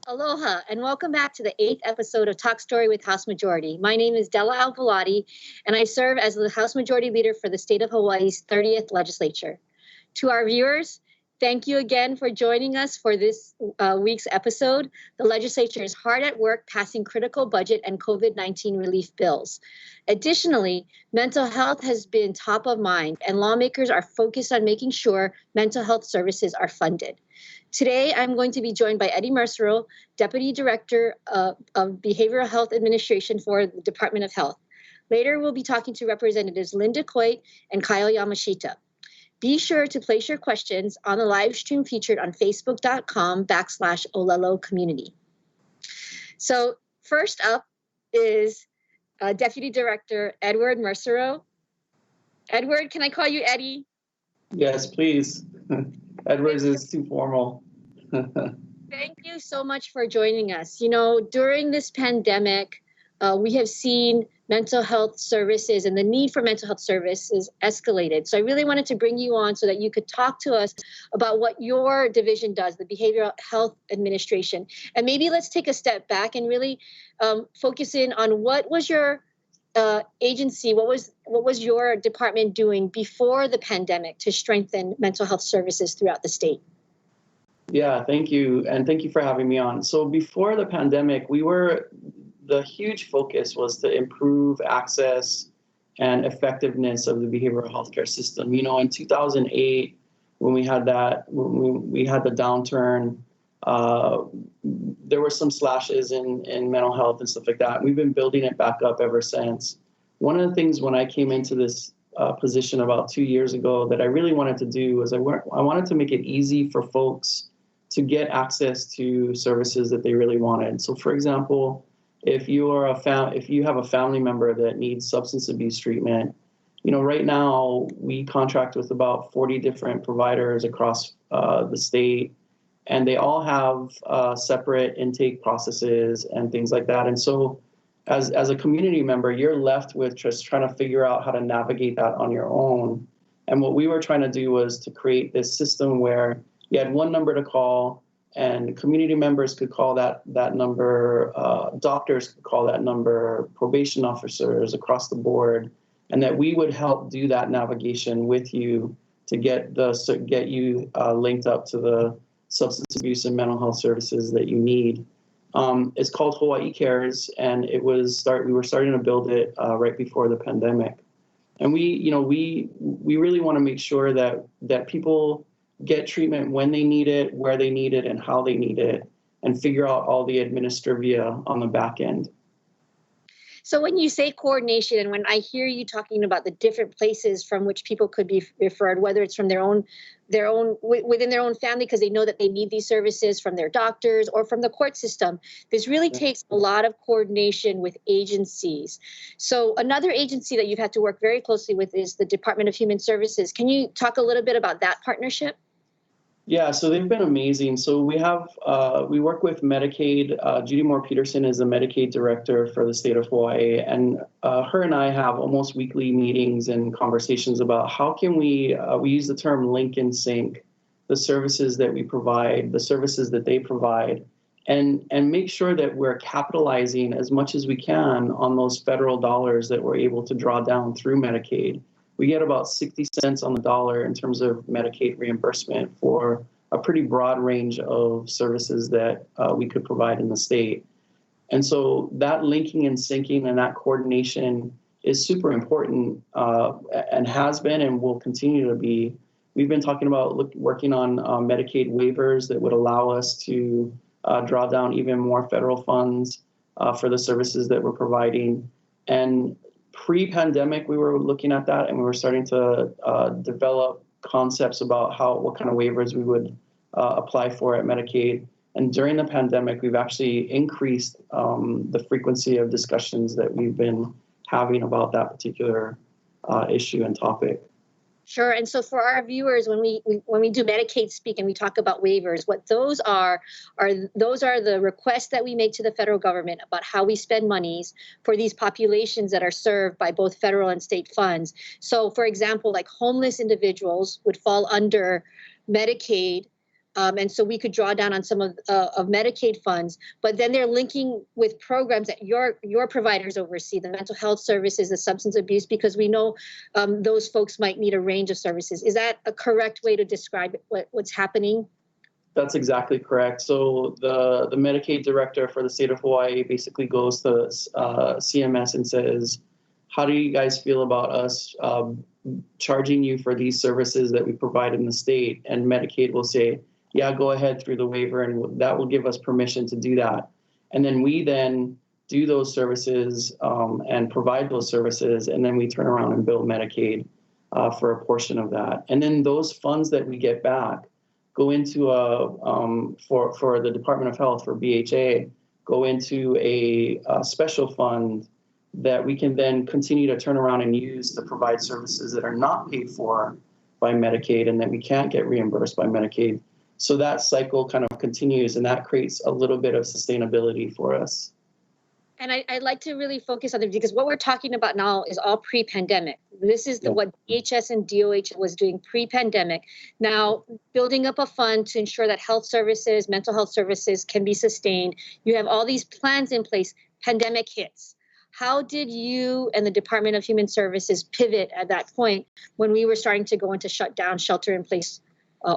Aloha, and welcome back to the 8th episode of Talk Story with House Majority. My name is Della Belatti, and I serve as the House Majority Leader for the state of Hawaii's 30th legislature. To our viewers, thank you again for joining us for this week's episode. The legislature is hard at work passing critical budget and COVID-19 relief bills. Additionally, mental health has been top of mind, and lawmakers are focused on making sure mental health services are funded. Today, I'm going to be joined by Eddie Mersereau, Deputy Director of Behavioral Health Administration for the Department of Health. Later, we'll be talking to Representatives Linda Coit and Kyle Yamashita. Be sure to place your questions on the live stream featured on facebook.com/Olelo Community. So first up is Deputy Director Edward Mersereau. Edward, can I call you Eddie? Yes, please. Edwards is too formal. Thank you so much for joining us. You know, during this pandemic, we have seen mental health services and the need for mental health services escalated. So I really wanted to bring you on so that you could talk to us about what your division does, the Behavioral Health Administration. And maybe let's take a step back and really focus in on what was your agency, what was your department doing before the pandemic to strengthen mental health services throughout the state? Yeah, thank you. And thank you for having me on. So before the pandemic, the huge focus was to improve access and effectiveness of the behavioral healthcare system. You know, in 2008, when we had the downturn, there were some slashes in mental health and stuff like that. We've been building it back up ever since. One of the things when I came into this position about 2 years ago that I really wanted to do was I wanted to make it easy for folks to get access to services that they really wanted. So, for example, if you have a family member that needs substance abuse treatment, you know, right now we contract with about 40 different providers across the state, and they all have separate intake processes and things like that. And so as a community member, you're left with just trying to figure out how to navigate that on your own. And what we were trying to do was to create this system where you had one number to call, and community members could call that number, doctors could call that number, probation officers across the board, and that we would help do that navigation with you to get you linked up to the substance abuse and mental health services that you need. It's called Hawaii Cares, and we were starting to build it right before the pandemic. And we really want to make sure that people get treatment when they need it, where they need it, and how they need it, and figure out all the administrivia on the back end. So when you say coordination, and when I hear you talking about the different places from which people could be referred, whether it's from within their own family because they know that they need these services, from their doctors, or from the court system, this really takes a lot of coordination with agencies. So another agency that you've had to work very closely with is the Department of Human Services. Can you talk a little bit about that partnership? Yeah, so they've been amazing. So we work with Medicaid. Judy Moore Peterson is the Medicaid director for the state of Hawaii, and her and I have almost weekly meetings and conversations about how can we use the term link and sync the services that we provide, the services that they provide, and make sure that we're capitalizing as much as we can on those federal dollars that we're able to draw down through Medicaid. We get about 60 cents on the dollar in terms of Medicaid reimbursement for a pretty broad range of services that we could provide in the state. And so that linking and syncing and that coordination is super important and has been and will continue to be. We've been talking about working on Medicaid waivers that would allow us to draw down even more federal funds for the services that we're providing. And pre-pandemic, we were looking at that, and we were starting to develop concepts about what kind of waivers we would apply for at Medicaid. And during the pandemic, we've actually increased the frequency of discussions that we've been having about that particular issue and topic. Sure. And so for our viewers, when we do Medicaid speak and we talk about waivers, what those are the requests that we make to the federal government about how we spend monies for these populations that are served by both federal and state funds. So, for example, like homeless individuals would fall under Medicaid And so we could draw down on some of Medicaid funds, but then they're linking with programs that your providers oversee, the mental health services, the substance abuse, because we know those folks might need a range of services. Is that a correct way to describe what's happening? That's exactly correct. So the Medicaid director for the state of Hawaii basically goes to CMS and says, how do you guys feel about us charging you for these services that we provide in the state? And Medicaid will say, yeah, go ahead through the waiver, and that will give us permission to do that. And then we then do those services and provide those services, and then we turn around and bill Medicaid for a portion of that. And then those funds that we get back go into for the Department of Health, for BHA, go into a special fund that we can then continue to turn around and use to provide services that are not paid for by Medicaid and that we can't get reimbursed by Medicaid. So that cycle kind of continues, and that creates a little bit of sustainability for us. And I'd like to really focus on it, because what we're talking about now is all pre-pandemic. This is what DHS and DOH was doing pre-pandemic. Now, building up a fund to ensure that health services, mental health services can be sustained. You have all these plans in place. Pandemic hits. How did you and the Department of Human Services pivot at that point when we were starting to go into shutdown, shelter-in-place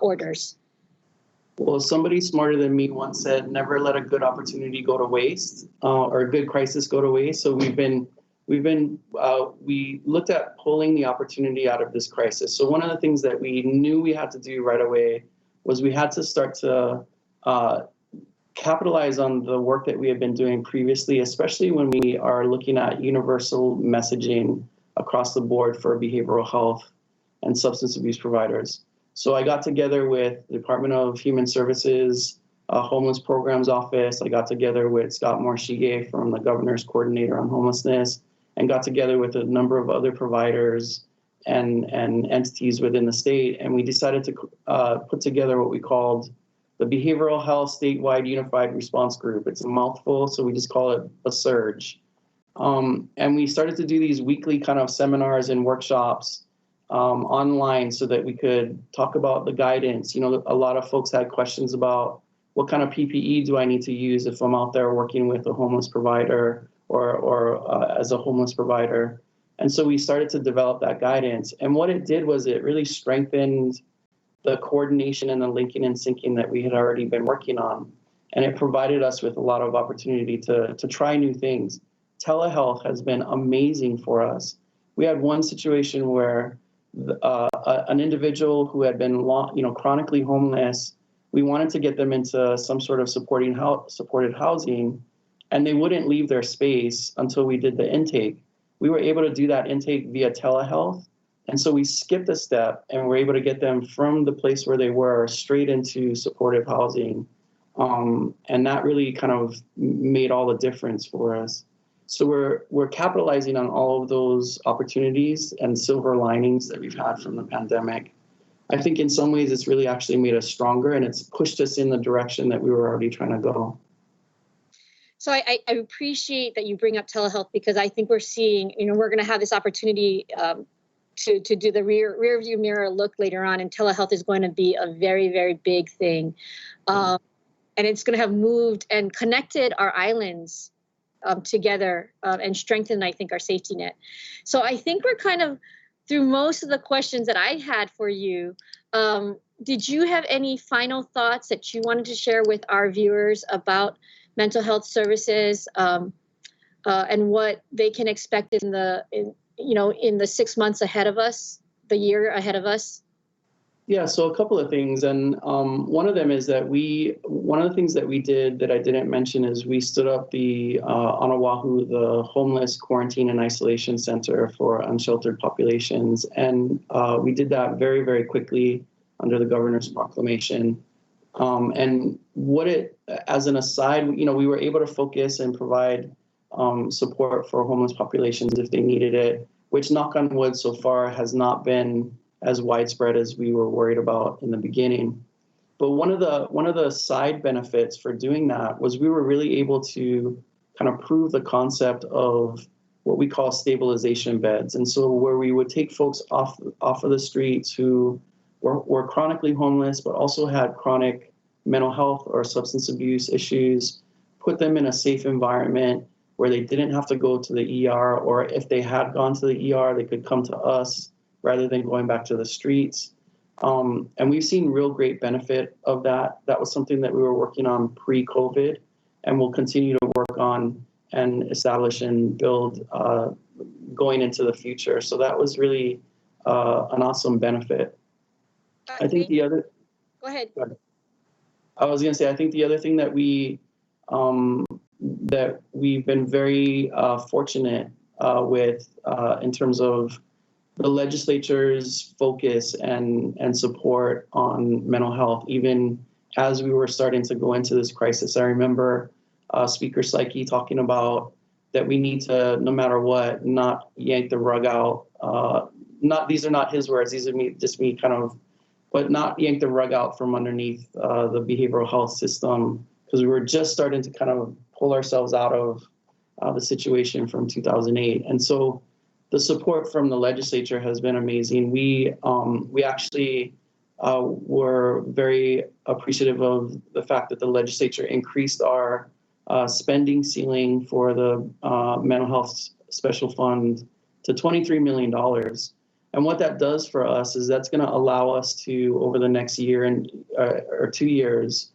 orders? Well, somebody smarter than me once said, never let a good opportunity go to waste, or a good crisis go to waste. So we looked at pulling the opportunity out of this crisis. So one of the things that we knew we had to do right away was we had to start to capitalize on the work that we had been doing previously, especially when we are looking at universal messaging across the board for behavioral health and substance abuse providers. So I got together with the Department of Human Services, Homeless Programs Office. I got together with Scott Morshige from the Governor's Coordinator on Homelessness, and got together with a number of other providers and entities within the state. And we decided to put together what we called the Behavioral Health Statewide Unified Response Group. It's a mouthful, so we just call it a SURGE. And we started to do these weekly kind of seminars and workshops online so that we could talk about the guidance. You know, a lot of folks had questions about what kind of PPE do I need to use if I'm out there working with a homeless provider or as a homeless provider. And so we started to develop that guidance. And what it did was it really strengthened the coordination and the linking and syncing that we had already been working on. And it provided us with a lot of opportunity to try new things. Telehealth has been amazing for us. We had one situation where an individual who had been chronically homeless, we wanted to get them into some sort of supported housing, and they wouldn't leave their space until we did the intake. We were able to do that intake via telehealth, and so we skipped a step and were able to get them from the place where they were straight into supportive housing, and that really kind of made all the difference for us. So we're capitalizing on all of those opportunities and silver linings that we've had from the pandemic. I think in some ways it's really actually made us stronger, and it's pushed us in the direction that we were already trying to go. So I appreciate that you bring up telehealth, because I think we're seeing, we're going to have this opportunity to do the rear view mirror look later on, and telehealth is going to be a very, very big thing. And it's going to have moved and connected our islands together and strengthen, I think, our safety net. So I think we're kind of through most of the questions that I had for you. Did you have any final thoughts that you wanted to share with our viewers about mental health services and what they can expect in the 6 months ahead of us, the year ahead of us? Yeah, so a couple of things, and one of them is that one of the things that we did that I didn't mention is we stood up on Oahu, the Homeless Quarantine and Isolation Center for Unsheltered Populations, and we did that very, very quickly under the Governor's proclamation. And as an aside, we were able to focus and provide support for homeless populations if they needed it, which, knock on wood, so far has not been as widespread as we were worried about in the beginning. But one of the side benefits for doing that was we were really able to kind of prove the concept of what we call stabilization beds. And so where we would take folks off of the streets who were chronically homeless, but also had chronic mental health or substance abuse issues, put them in a safe environment where they didn't have to go to the ER, or if they had gone to the ER, they could come to us rather than going back to the streets. And we've seen real great benefit of that. That was something that we were working on pre-COVID, and we'll continue to work on and establish and build going into the future. So that was really an awesome benefit. I think the other. Go ahead. I was going to say, I think the other thing that we've been very fortunate with in terms of the legislature's focus and support on mental health, even as we were starting to go into this crisis. I remember Speaker Psyche talking about that we need to, no matter what, not yank the rug out. These are not his words, these are just me kind of, but not yank the rug out from underneath the behavioral health system, because we were just starting to kind of pull ourselves out of the situation from 2008. And so the support from the legislature has been amazing. We actually were very appreciative of the fact that the legislature increased our spending ceiling for the mental health special fund to $23 million. And what that does for us is that's going to allow us to, over the next year or 2 years,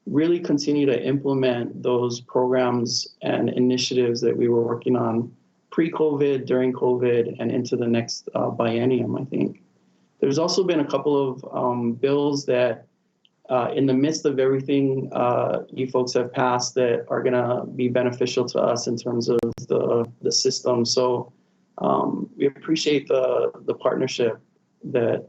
really continue to implement those programs and initiatives that we were working on pre-COVID, during COVID, and into the next biennium, I think. There's also been a couple of bills that, in the midst of everything you folks have passed, that are going to be beneficial to us in terms of the system. So we appreciate the partnership that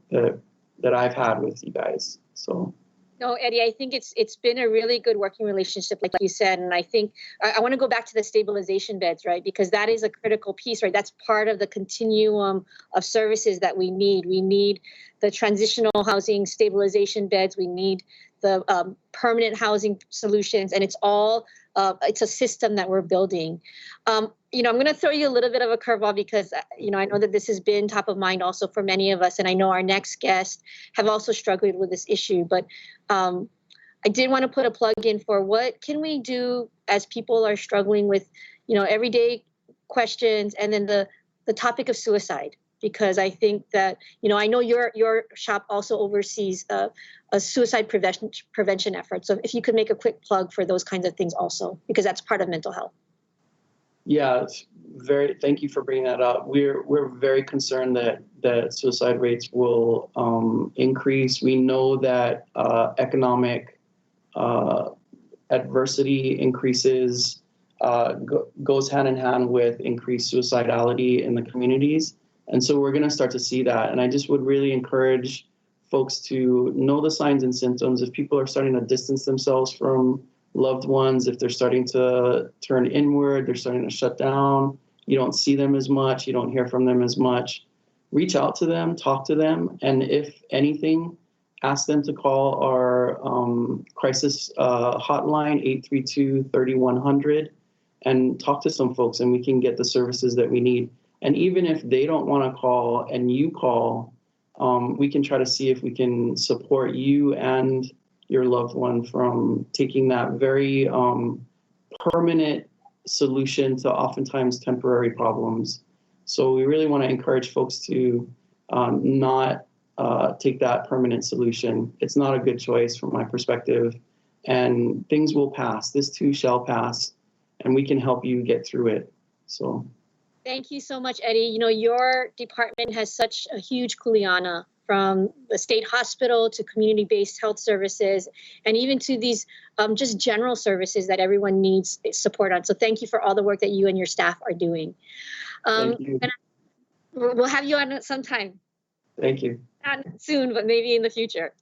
I've had with you guys. So. No, Eddie, I think it's been a really good working relationship, like you said. And I think I want to go back to the stabilization beds, right? Because that is a critical piece, right? That's part of the continuum of services that we need. We need the transitional housing stabilization beds. We need the permanent housing solutions. And it's all, it's a system that we're building. I'm going to throw you a little bit of a curveball because, I know that this has been top of mind also for many of us. And I know our next guests have also struggled with this issue. But I did want to put a plug in for what can we do as people are struggling with, everyday questions, and then the topic of suicide. Because I think that, I know your shop also oversees a suicide prevention effort. So if you could make a quick plug for those kinds of things also, because that's part of mental health. Yeah, thank you for bringing that up. We're very concerned that suicide rates will increase. We know that economic adversity increases, goes hand in hand with increased suicidality in the communities. And so we're going to start to see that. And I just would really encourage folks to know the signs and symptoms. If people are starting to distance themselves from loved ones, if they're starting to turn inward, they're starting to shut down, you don't see them as much, you don't hear from them as much, reach out to them, talk to them. And if anything, ask them to call our crisis hotline, 832-3100, and talk to some folks, and we can get the services that we need. And even if they don't want to call and you call, we can try to see if we can support you and your loved one from taking that very permanent solution to oftentimes temporary problems. So we really want to encourage folks to not take that permanent solution. It's not a good choice from my perspective, and things will pass. This too shall pass, and we can help you get through it. So. Thank you so much, Eddie. Your department has such a huge kuleana, from the state hospital to community-based health services, and even to these just general services that everyone needs support on. So thank you for all the work that you and your staff are doing. Thank you. And we'll have you on at some time. Thank you. Not soon, but maybe in the future.